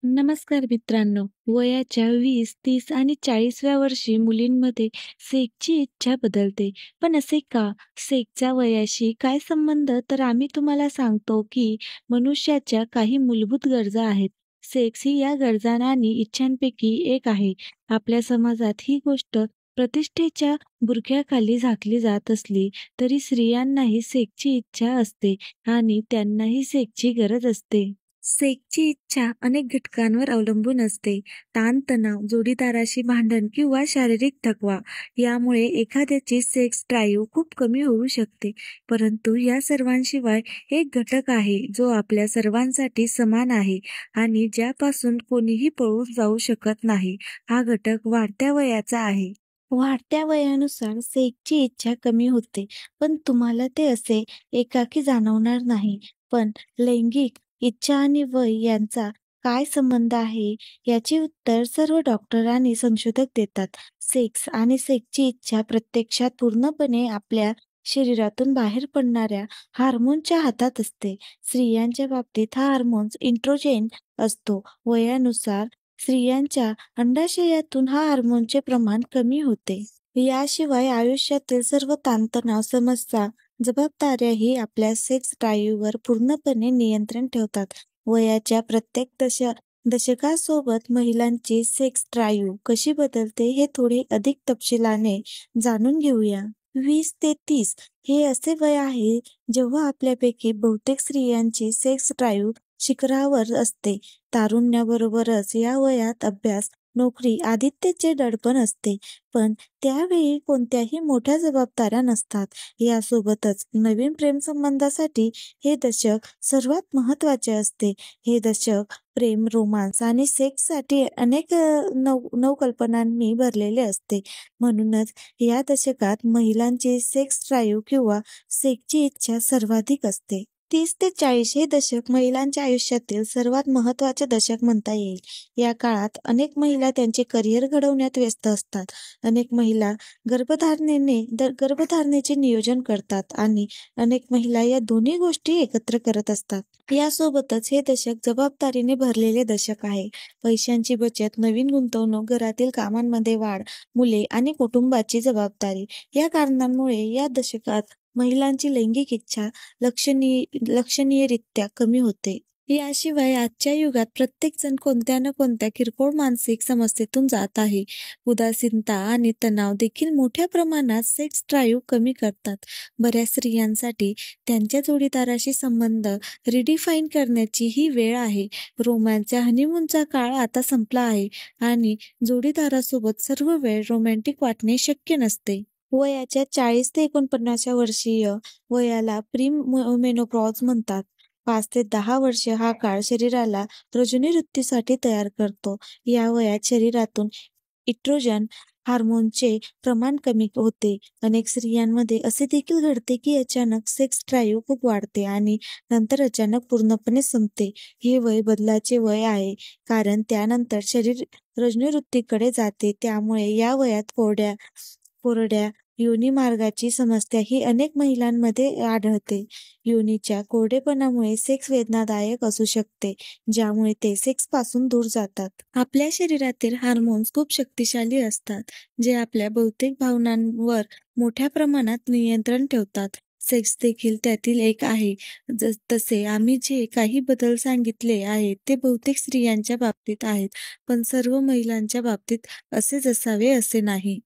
नमस्कार मित्रांनो. वयाच्या 20, 30 आणि 40व्या वर्षी मुलींमध्ये सेक्सची इच्छा बदलते. पण असे का? सेक्सचा वयाशी काय संबंध? तर आम्ही तुम्हाला सांगतो की मनुष्याच्या काही मूलभूत गरजा आहेत. सेक्स ही या गरजा आणि इच्छांपैकी एक आहे. आपल्या समाजात ही गोष्ट प्रतिष्ठेच्या बुरख्याखाली झाकली जात असली तरी स्त्रियांनाही सेक्सची इच्छा असते आणि त्यांनाही सेक्सची गरज असते. सेक्सची इच्छा अनेक घटकांवर अवलंबून असते. ताणतणाव, जोडीदाराशी भांडण किंवा शारीरिक थकवा यामुळे एखाद्याची सेक्स ड्राईव्ह खूप कमी होऊ शकते. परंतु या सर्वांशिवाय एक घटक आहे जो आपल्या सर्वांसाठी समान आहे आणि ज्यापासून कोणीही पळून जाऊ शकत नाही. हा घटक वाढत्या वयाचा आहे. वाढत्या वयानुसार सेक्सची इच्छा कमी होते, पण तुम्हाला ते असे एकाकी जाणवणार नाही. पण लैंगिक इच्छा आणि वय यांचा काय संबंध आहे? याचे उत्तर सर्व डॉक्टर आणि संशोधक देतात. सेक्स आणि सेक्सची इच्छा प्रत्यक्षात पूर्णपणे आपल्या शरीरातून बाहेर पडणाऱ्या हार्मोनच्या हातात असते. स्त्रियांच्या बाबतीत हा हार्मोन इस्ट्रोजेन असतो. वयानुसार स्त्रियांच्या अंडाशयातून हा हार्मोनचे प्रमाण कमी होते. याशिवाय आयुष्यातील सर्व ताणतणाव, समस्या, जबाबदाऱ्याही आपल्या सेक्स ड्राईव्हवर पूर्णपणे नियंत्रण ठेवतात. वयाच्या प्रत्येक दशकासोबत महिलांची सेक्स ड्राईव्ह कशी बदलते हे थोडे अधिक तपशिलाने जाणून घेऊया. 20 ते 30 हे असे वय आहे जेव्हा आपल्यापैकी बहुतेक स्त्रियांची सेक्स ड्राईव्ह शिखरावर असते. तारुण्याबरोबरच या वयात अभ्यास, नोकरी, आदित्यचे दडपण असते, पण त्यावेळी कोणत्याही मोठ्या जबाबदाऱ्या नसतात. यासोबतच नवीन प्रेमसंबंधासाठी हे दशक सर्वात महत्त्वाचे असते. हे दशक प्रेम, रोमांस आणि सेक्ससाठी अनेक नवकल्पनांनी भरलेले असते. म्हणूनच या दशकात महिलांची सेक्स ड्राईव्ह किंवा सेक्सची इच्छा सर्वाधिक असते. 30 ते 40 हे दशक महिलांच्या आयुष्यातील सर्वात महत्त्वाचे दशक म्हणता येईल. या काळात अनेक महिला त्यांचे करिअर घडवण्यात व्यस्त असतात. अनेक महिला गर्भधारणेचे नियोजन करतात आणि अनेक महिला या दोन्ही गोष्टी एकत्र करत असतात. यासोबतच हे दशक जबाबदारीने भरलेले दशक आहे. पैशांची बचत, नवीन गुंतवणूक, घरातील कामांमध्ये वाढ, मुले आणि कुटुंबाची जबाबदारी या कारणांमुळे या दशकात महिलांची लैंगिक इच्छा लक्षणीयरित्या कमी होते. याशिवाय आजच्या युगात प्रत्येक जण कोणत्या ना कोणत्या किरकोळ मानसिक समस्येतून जात आहे. उदासीनता आणि तणाव देखील मोठ्या प्रमाणात सेक्स ड्राईव्ह कमी करतात. बऱ्याच स्त्रियांसाठी त्यांच्या जोडीदाराशी संबंध रिडिफाईन करण्याची ही वेळ आहे. रोमॅन्सच्या हनीमूनचा काळ आता संपला आहे आणि जोडीदारासोबत सर्व वेळ रोमॅन्टिक वाटणे शक्य नसते. वयाच्या 40 ते 49 वर्षीय वयाला प्री-मेनोपॉज म्हणतात. 5 ते 10 वर्षे हा काळ शरीराला रजोनिवृत्तीसाठी तयार करतो. या वयात शरीरातून इस्ट्रोजन हार्मोनचे प्रमाण कमी होते. अनेक स्त्रियांमध्ये असे देखील घडते की अचानक सेक्स ड्राईव्ह खूप वाढते आणि नंतर अचानक पूर्णपणे संपते. हे वय बदलाचे वय आहे, कारण त्यानंतर शरीर रजोनिवृत्तीकडे जाते. त्यामुळे या वयात कोरड्या योनिमार्गाची समस्या ही अनेक महिलांमध्ये आढळते. योनीच्या कोरडेपणामुळे सेक्स वेदनादायक असू शकते, ज्यामुळे ते सेक्सपासून दूर जातात. आपल्या शरीरातील हार्मोन्स खूप शक्तिशाली असतात, जे आपल्या बहुतेक भावनांवर मोठ्या प्रमाणात नियंत्रण ठेवतात. सेक्स देखील त्यातील एक आहे. तसे आम्ही जे काही बदल सांगितले आहेत ते बहुतेक स्त्रियांच्या बाबतीत आहेत, पण सर्व महिलांच्या बाबतीत असेच असावे असे नाही.